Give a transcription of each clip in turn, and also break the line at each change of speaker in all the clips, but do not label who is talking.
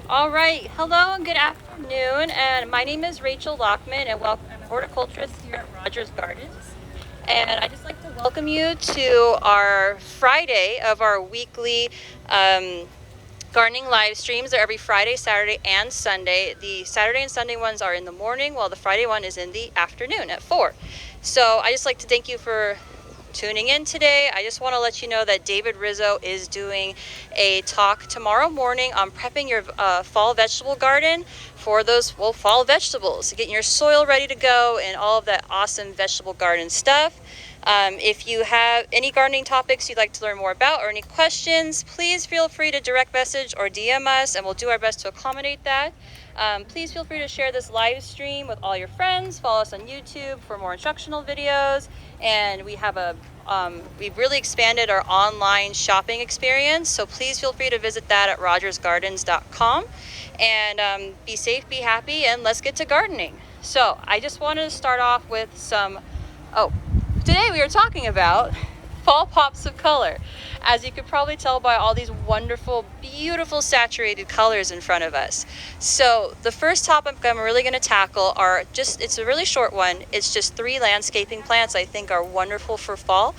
All right, hello and good afternoon. And my name is Rachel Lockman, and welcome. I'm a horticulturist here at Rogers Gardens. And I'd just like to welcome you to our Friday of our weekly gardening live streams. They're every Friday, Saturday, and Sunday. The Saturday and Sunday ones are in the morning, while the Friday one is in the afternoon at 4. So I just like to thank you for tuning in today. I just want to let you know that David Rizzo is doing a talk tomorrow morning on prepping your fall vegetable garden for those fall vegetables, getting your soil ready to go and all of that awesome vegetable garden stuff. If you have any gardening topics you'd like to learn more about or any questions, please feel free to direct message or DM us, and we'll do our best to accommodate that. Please feel free to share this live stream with all your friends. Follow us on YouTube for more instructional videos. And we have we've really expanded our online shopping experience. So please feel free to visit that at rogersgardens.com. And be safe, be happy, and let's get to gardening. So I just wanted to start off with today we are talking about fall pops of color. As you could probably tell by all these wonderful, beautiful saturated colors in front of us. So the first topic I'm really going to tackle it's a really short one. It's just 3 landscaping plants I think are wonderful for fall.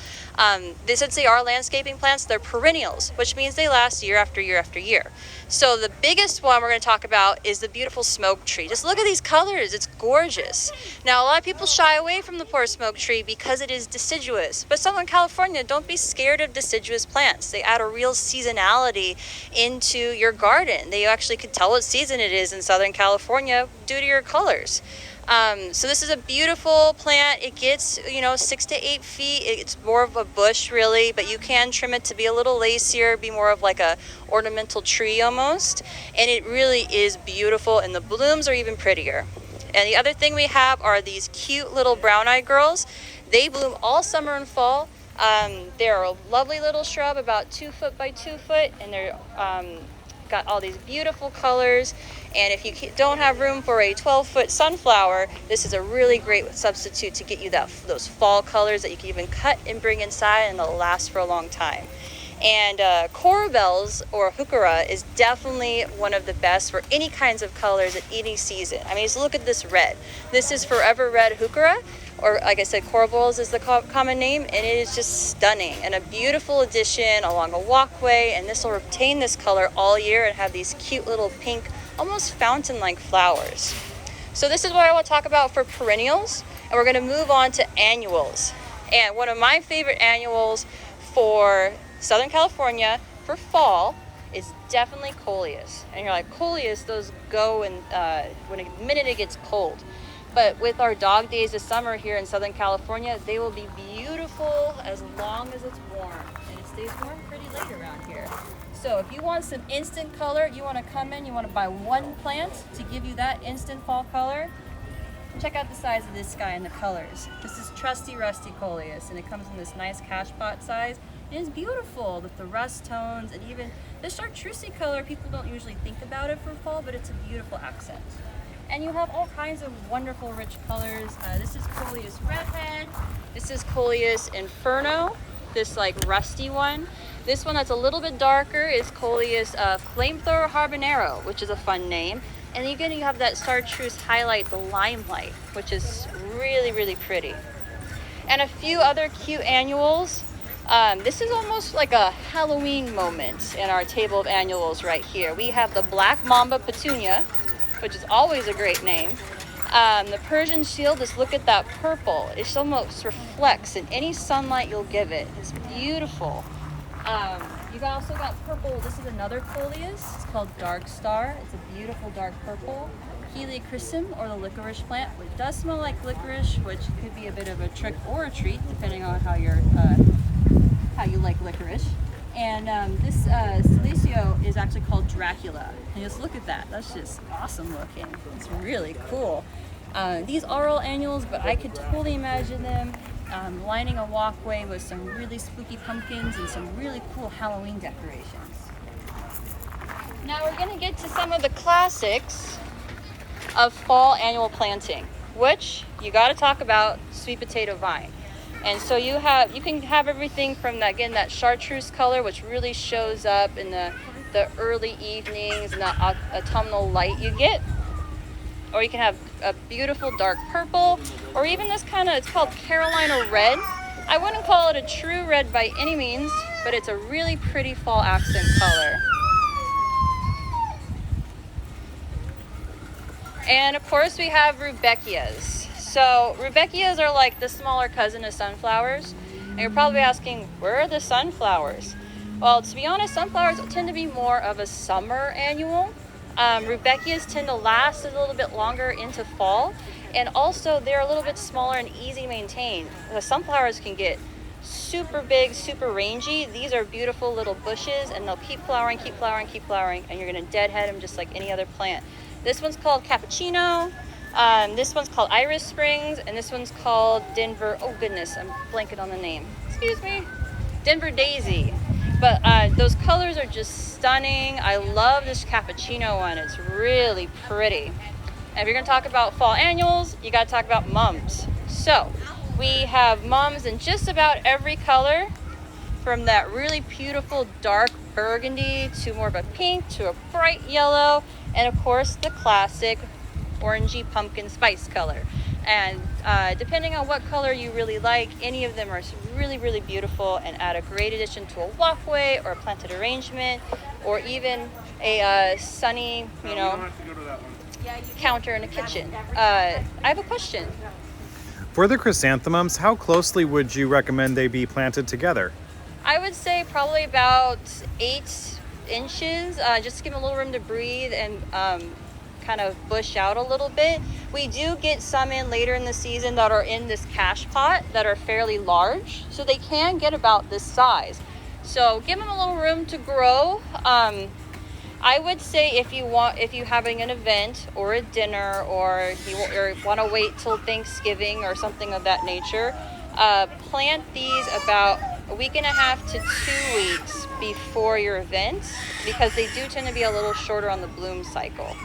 Since they are landscaping plants, they're perennials, which means they last year after year after year. So the biggest one we're going to talk about is the beautiful smoke tree. Just look at these colors. It's gorgeous. Now, a lot of people shy away from the poor smoke tree because it is deciduous. But Southern California, don't be scared of deciduous plants. They add a real seasonality into your garden. They actually can tell what season it is in Southern California due to your colors. So this is a beautiful plant. It gets, 6 to 8 feet. It's more of a bush really, but you can trim it to be a little lacier, be more of like a ornamental tree almost. And it really is beautiful, and the blooms are even prettier. And the other thing we have are these cute little brown-eyed girls. They bloom all summer and fall. They're a lovely little shrub, about 2 foot by 2 foot, and they're got all these beautiful colors. And if you don't have room for a 12-foot sunflower, this is a really great substitute to get you those fall colors that you can even cut and bring inside, and they'll last for a long time. And corabels or heuchera is definitely one of the best for any kinds of colors at any season. I mean, just look at this red. This is forever red heuchera, or like I said, corabels is the common name, and it is just stunning and a beautiful addition along a walkway. And this will retain this color all year and have these cute little pink, almost fountain-like flowers. So this is what I want to talk about for perennials, and we're going to move on to annuals. And one of my favorite annuals for Southern California for fall is definitely Coleus. And you're like, Coleus, those go in when the minute it gets cold. But with our dog days this summer here in Southern California, they will be beautiful as long as it's warm. And it stays warm pretty late around here. So if you want some instant color, you want to come in, you want to buy one plant to give you that instant fall color. Check out the size of this guy and the colors. This is Trusty Rusty Coleus, and it comes in this nice cash pot size. It is beautiful with the rust tones, and even the chartreuse color. People don't usually think about it for fall, but it's a beautiful accent. And you have all kinds of wonderful rich colors. This is Coleus Redhead. This is Coleus Inferno, this like rusty one. This one that's a little bit darker is Coleus Flamethrower Habanero, which is a fun name. And again, you have that chartreuse highlight, the limelight, which is really, really pretty. And a few other cute annuals. This is almost like a Halloween moment in our table of annuals right here. We have the black Mamba Petunia, which is always a great name. The Persian shield, just look at that purple. It almost reflects in any sunlight you'll give it. It's beautiful. You also got purple. This is another Coleus. It's called Dark Star. It's a beautiful dark purple. Heliochrysum, or the licorice plant, which does smell like licorice, which could be a bit of a trick or a treat, depending on how you like licorice. And this Silecio is actually called Dracula. And just look at that. That's just awesome looking. It's really cool. These are all annuals, but I could totally imagine them lining a walkway with some really spooky pumpkins and some really cool Halloween decorations. Now we're going to get to some of the classics of fall annual planting, which you got to talk about sweet potato vine. And so you can have everything from that, again, that chartreuse color, which really shows up in the early evenings and the autumnal light you get. Or you can have a beautiful dark purple, or even this kind of, it's called Carolina red. I wouldn't call it a true red by any means, but it's a really pretty fall accent color. And of course we have Rubeckias. So Rubeckias are like the smaller cousin of sunflowers. And you're probably asking, where are the sunflowers? Well, to be honest, sunflowers tend to be more of a summer annual. Rubeckias tend to last a little bit longer into fall, and also they're a little bit smaller and easy to maintain. The sunflowers can get super big, super rangy. These are beautiful little bushes, and they'll keep flowering, keep flowering, keep flowering, and you're gonna deadhead them just like any other plant. This one's called Cappuccino. This one's called Iris Springs, and this one's called Denver, oh goodness, I'm blanking on the name. Excuse me. Denver Daisy. But those colors are just stunning. I love this Cappuccino one. It's really pretty. And if you're gonna talk about fall annuals, you gotta talk about mums. So we have mums in just about every color, from that really beautiful dark burgundy to more of a pink to a bright yellow, and of course the classic orangey pumpkin spice color. And depending on what color you really like, any of them are really, really beautiful and add a great addition to a walkway or a planted arrangement, or even a sunny, counter in a kitchen. I have a question.
For the chrysanthemums, how closely would you recommend they be planted together?
I would say probably about 8 inches, just to give them a little room to breathe and kind of bush out a little bit. We do get some in later in the season that are in this cache pot that are fairly large, so they can get about this size. So give them a little room to grow. I would say if you're having an event or a dinner, or you want to wait till Thanksgiving or something of that nature, plant these about a week and a half to 2 weeks before your event, because they do tend to be a little shorter on the bloom cycle.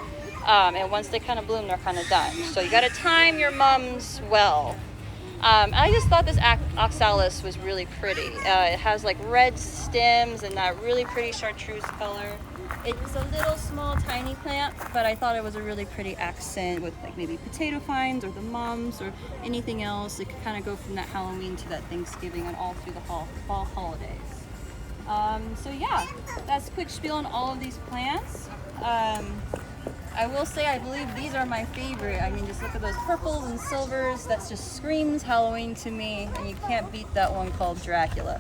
And once they kind of bloom, they're kind of done. So you got to time your mums well. I just thought this oxalis was really pretty. It has like red stems and that really pretty chartreuse color. It's a little small, tiny plant, but I thought it was a really pretty accent with like maybe potato vines or the mums or anything else. It could kind of go from that Halloween to that Thanksgiving and all through the fall holidays. So yeah, that's a quick spiel on all of these plants. I will say I believe these are my favorite. I mean, just look at those purples and silvers. That just screams Halloween to me, and you can't beat that one called Dracula.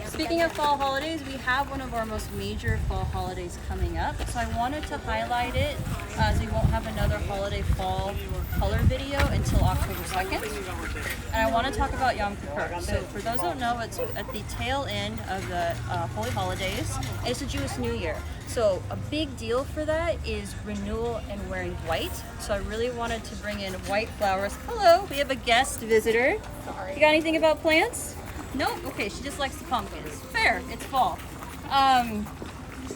Speaking of fall holidays, we have one of our most major fall holidays coming up, so I wanted to highlight it, as we won't have another holiday fall color video until October 2nd. And I want to talk about Yom Kippur. So for those who don't know, it's at the tail end of the holy holidays. It's the Jewish New Year. So a big deal for that is renewal and wearing white. So I really wanted to bring in white flowers. Hello, we have a guest visitor. Sorry. You got anything about plants? No? Okay, she just likes the pumpkins. Fair, it's fall.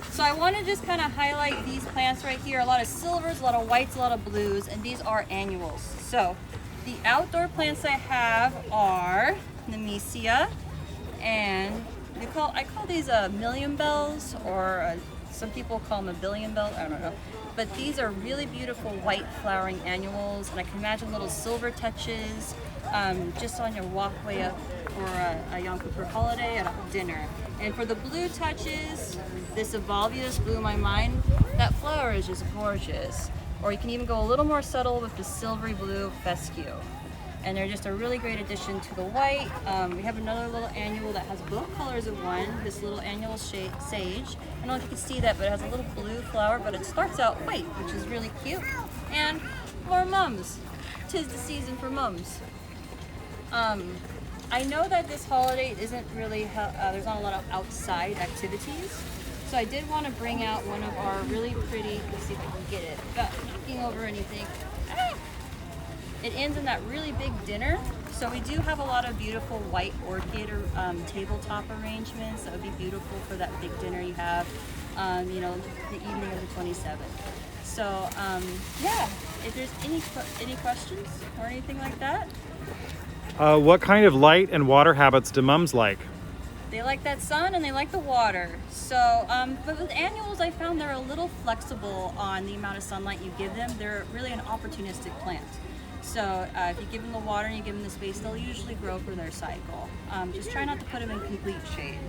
So I want to just kind of highlight these plants right here. A lot of silvers, a lot of whites, a lot of blues, and these are annuals. So the outdoor plants I have are Nemesia, and I call these million bells, or some people call them a billion bells, I don't know. But these are really beautiful white flowering annuals, and I can imagine little silver touches just on your walkway up for a Yom Kippur holiday at a dinner. And for the blue touches, this Evolvius blew my mind. That flower is just gorgeous. Or you can even go a little more subtle with the silvery blue fescue. And they're just a really great addition to the white. We have another little annual that has both colors of one, this little annual sage. I don't know if you can see that, but it has a little blue flower, but it starts out white, which is really cute. And more mums. 'Tis the season for mums. I know that this holiday isn't really, there's not a lot of outside activities. So I did want to bring out one of our really pretty, let's see if I can get it, without knocking over anything. It ends in that really big dinner. So we do have a lot of beautiful white orchid or tabletop arrangements that would be beautiful for that big dinner you have, the evening of the 27th. So yeah, if there's any questions or anything like that.
What kind of light and water habits do mums like?
They like that sun and they like the water. So, but with annuals, I found they're a little flexible on the amount of sunlight you give them. They're really an opportunistic plant. So if you give them the water and you give them the space, they'll usually grow for their cycle. Just try not to put them in complete shade.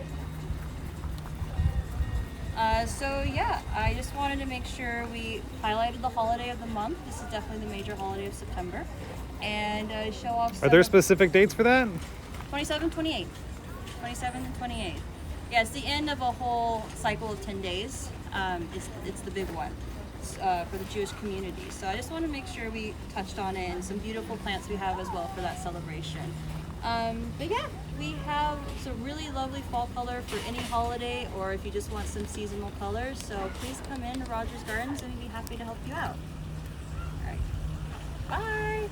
So yeah, I just wanted to make sure we highlighted the holiday of the month. This is definitely the major holiday of September. And show off
Are there specific dates for that?
27, 28. 27 and 28. Yeah, it's the end of a whole cycle of 10 days. It's the big one for the Jewish community. So I just want to make sure we touched on it, and some beautiful plants we have as well for that celebration. But yeah, we have some really lovely fall color for any holiday, or if you just want some seasonal colors. So please come in to Rogers Gardens and we'd be happy to help you out. All right. Bye.